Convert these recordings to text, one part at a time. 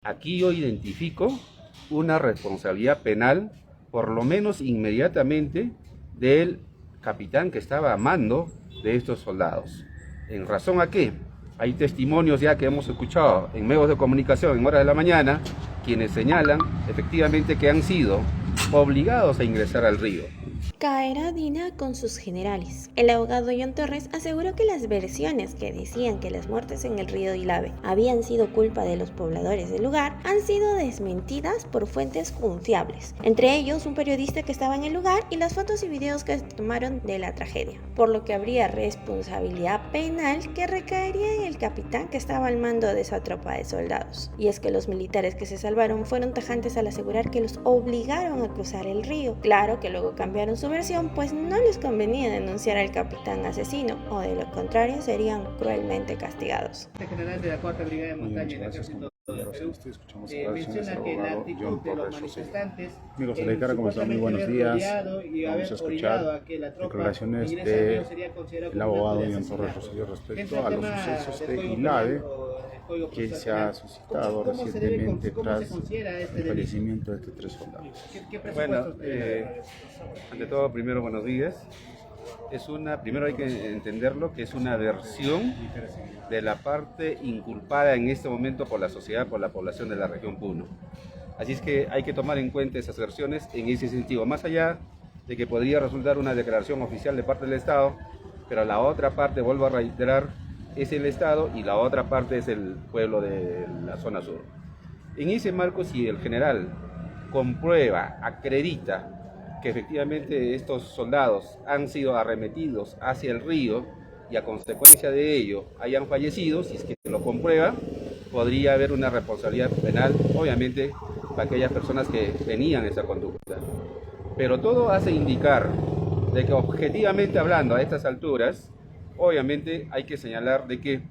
Aquí yo identifico una responsabilidad penal, por lo menos inmediatamente, del capitán que estaba a mando de estos soldados. ¿En razón a qué? Hay testimonios ya que hemos escuchado en medios de comunicación en horas de la mañana, quienes señalan efectivamente que han sido obligados a ingresar al río. Caerá Dina con sus generales. El abogado John Torres aseguró que las versiones que decían que las muertes en el río Ilave habían sido culpa de los pobladores del lugar han sido desmentidas por fuentes confiables, entre ellos un periodista que estaba en el lugar y las fotos y videos que tomaron de la tragedia, por lo que habría responsabilidad penal que recaería en el capitán que estaba al mando de esa tropa de soldados. Y es que los militares que se salvaron fueron tajantes al asegurar que los obligaron a cruzar el río. Claro que luego cambiaron su versión, pues no les convenía denunciar al capitán asesino, o de lo contrario serían cruelmente castigados. General de la Cuarta Brigada de Montaña del Ejército del Perú menciona que la actitud de los manifestantes amigos de la cara, ¿cómo están? Muy buenos días. Vamos a escuchar declaraciones del abogado John Torres Rosselló respecto a los sucesos de Ilave que se ha suscitado recientemente tras el fallecimiento de estos 3 soldados. Bueno, ante todo, primero, buenos días. Primero hay que entenderlo que es una versión de la parte inculpada en este momento por la sociedad, por la población de la región Puno. Así es que hay que tomar en cuenta esas versiones en ese sentido, más allá de que podría resultar una declaración oficial de parte del Estado, pero la otra parte, vuelvo a reiterar, es el Estado y la otra parte es el pueblo de la zona sur. En ese marco, si el general comprueba, acredita que efectivamente estos soldados han sido arremetidos hacia el río y a consecuencia de ello hayan fallecido, si es que lo comprueba, podría haber una responsabilidad penal, obviamente, para aquellas personas que tenían esa conducta. Pero todo hace indicar de que objetivamente hablando a estas alturas, obviamente hay que señalar de que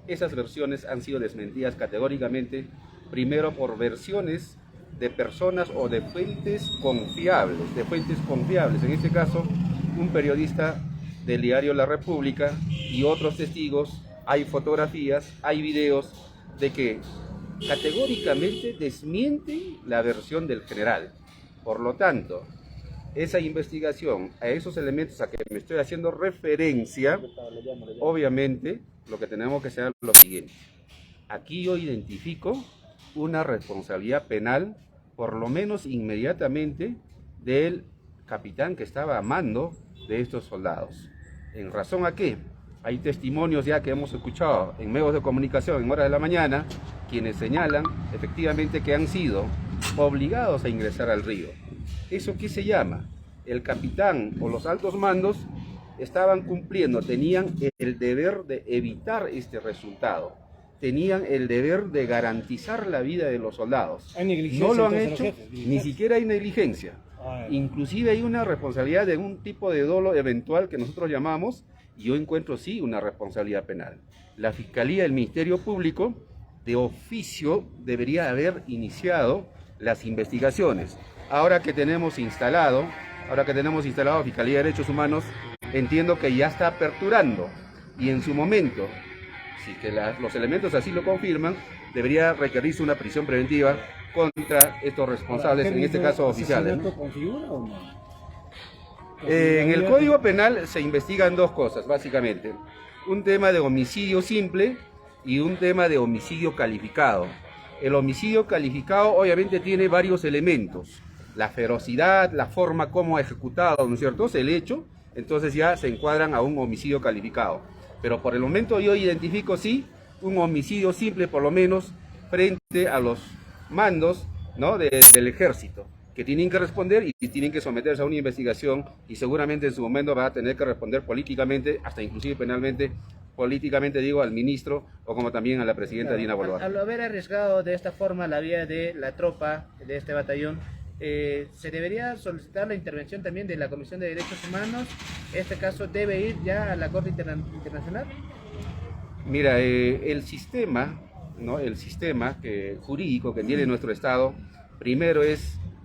esas versiones han sido desmentidas categóricamente, primero por versiones de personas o de fuentes confiables, en este caso un periodista del diario La República y otros testigos. Hay fotografías, hay videos de que categóricamente desmienten la versión del general. Por lo tanto, esa investigación, a esos elementos a que me estoy haciendo referencia, obviamente lo que tenemos que hacer es lo siguiente. Aquí yo identifico una responsabilidad penal, por lo menos inmediatamente, del capitán que estaba a mando de estos soldados. ¿En razón a qué? Hay testimonios ya que hemos escuchado en medios de comunicación en horas de la mañana, quienes señalan efectivamente que han sido obligados a ingresar al río. ¿Eso qué se llama? El capitán o los altos mandos estaban cumpliendo, tenían el deber de evitar este resultado. Tenían el deber de garantizar la vida de los soldados. ¿Hay negligencia? No lo han hecho, ni siquiera hay negligencia. Inclusive hay una responsabilidad de un tipo de dolo eventual que nosotros llamamos, y yo encuentro sí una responsabilidad penal. La Fiscalía del Ministerio Público de oficio debería haber iniciado las investigaciones. Ahora que tenemos instalado Fiscalía de Derechos Humanos, entiendo que ya está aperturando, y en su momento, si que los elementos así lo confirman, debería requerirse una prisión preventiva contra estos responsables, en este caso oficiales, ¿no? ¿Configura o no? En el Código Penal se investigan 2 cosas, básicamente. Un tema de homicidio simple y un tema de homicidio calificado. El homicidio calificado obviamente tiene varios elementos. La ferocidad, la forma como ha ejecutado, ¿no es cierto?, el hecho, entonces ya se encuadran a un homicidio calificado. Pero por el momento yo identifico sí un homicidio simple, por lo menos frente a los mandos, ¿no?, del ejército, que tienen que responder y tienen que someterse a una investigación, y seguramente en su momento va a tener que responder políticamente, hasta inclusive penalmente, políticamente digo, al ministro o como también a la presidenta Dina Boluarte. Al haber arriesgado de esta forma la vida de la tropa de este batallón, ¿se debería solicitar la intervención también de la Comisión de Derechos Humanos? ¿Este caso debe ir ya a la Corte Internacional? Mira, el sistema, ¿no?, el sistema jurídico que tiene nuestro Estado, primero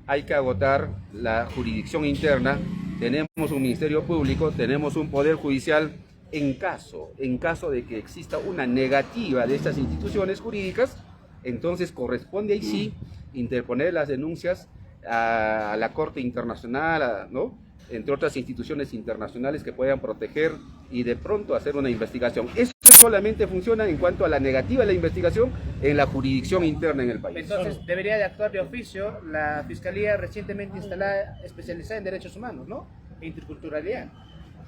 hay que agotar la jurisdicción interna. Tenemos un Ministerio Público, tenemos un Poder Judicial. En caso de que exista una negativa de estas instituciones jurídicas, Entonces corresponde ahí sí interponer las denuncias a la Corte Internacional, ¿no?, entre otras instituciones internacionales que puedan proteger y de pronto hacer una investigación. Eso solamente funciona en cuanto a la negativa de la investigación en la jurisdicción interna en el país. Entonces debería de actuar de oficio la Fiscalía recientemente instalada, especializada en derechos humanos, ¿no?, e interculturalidad.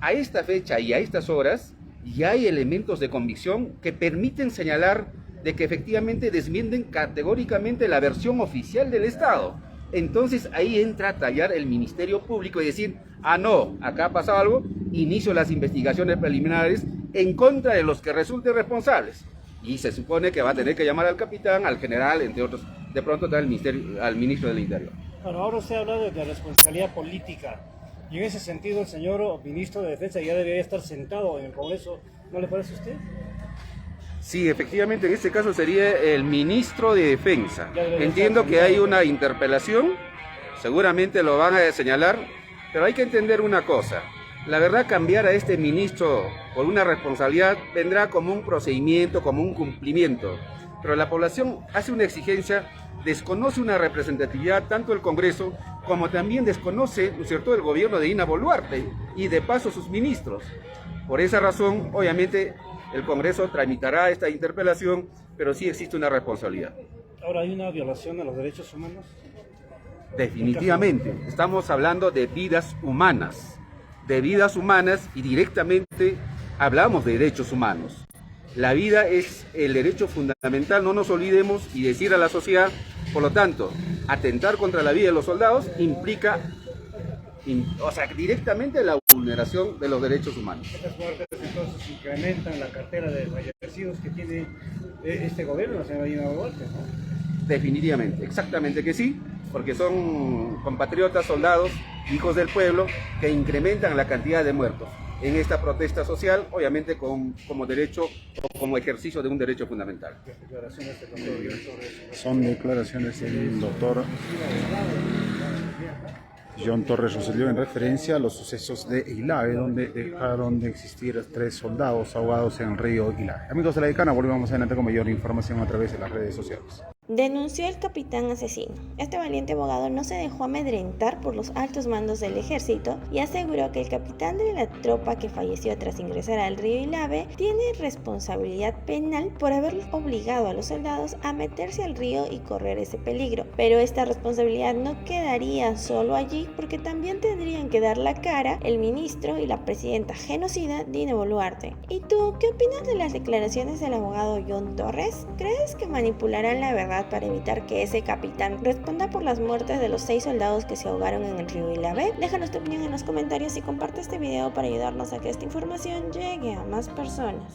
A esta fecha y a estas horas ya hay elementos de convicción que permiten señalar de que efectivamente desmienten categóricamente la versión oficial del Estado. Entonces ahí entra a tallar el Ministerio Público y decir, no, acá ha pasado algo, inicio las investigaciones preliminares en contra de los que resulten responsables. Y se supone que va a tener que llamar al capitán, al general, entre otros, de pronto al ministro del Interior. Bueno, ahora usted habla de responsabilidad política, y en ese sentido el señor ministro de Defensa ya debería estar sentado en el Congreso, ¿no le parece a usted? Sí, efectivamente, en este caso sería el ministro de Defensa. Entiendo que hay una interpelación, seguramente lo van a señalar, pero hay que entender una cosa. La verdad, cambiar a este ministro por una responsabilidad vendrá como un procedimiento, como un cumplimiento. Pero la población hace una exigencia, desconoce una representatividad, tanto el Congreso como también desconoce, ¿no es cierto?, el gobierno de Dina Boluarte y de paso sus ministros. Por esa razón, obviamente, el Congreso tramitará esta interpelación, pero sí existe una responsabilidad. Ahora, ¿hay una violación a los derechos humanos? Definitivamente, estamos hablando de vidas humanas y directamente hablamos de derechos humanos. La vida es el derecho fundamental, no nos olvidemos, y decir a la sociedad, por lo tanto, atentar contra la vida de los soldados implica directamente la vulneración de los derechos humanos. Estas muertes entonces incrementan la cartera de fallecidos que tiene este gobierno, la señora Dina Boluarte, ¿no? Definitivamente, exactamente que sí, porque son compatriotas, soldados, hijos del pueblo, que incrementan la cantidad de muertos en esta protesta social, obviamente como derecho o como ejercicio de un derecho fundamental. Son declaraciones del doctor John Torres Rosselló en referencia a los sucesos de Ilave, donde dejaron de existir 3 soldados ahogados en el río Ilave. Amigos de La Decana, volvemos adelante con mayor información a través de las redes sociales. Denunció el capitán asesino. Este valiente abogado no se dejó amedrentar por los altos mandos del ejército y aseguró que el capitán de la tropa que falleció tras ingresar al río Ilave tiene responsabilidad penal por haber obligado a los soldados a meterse al río y correr ese peligro. Pero esta responsabilidad no quedaría solo allí, porque también tendrían que dar la cara el ministro y la presidenta genocida Dina Boluarte. ¿Y tú qué opinas de las declaraciones del abogado John Torres? ¿Crees que manipularán la verdad para evitar que ese capitán responda por las muertes de los 6 soldados que se ahogaron en el río Ilave? Déjanos tu opinión en los comentarios y comparte este video para ayudarnos a que esta información llegue a más personas.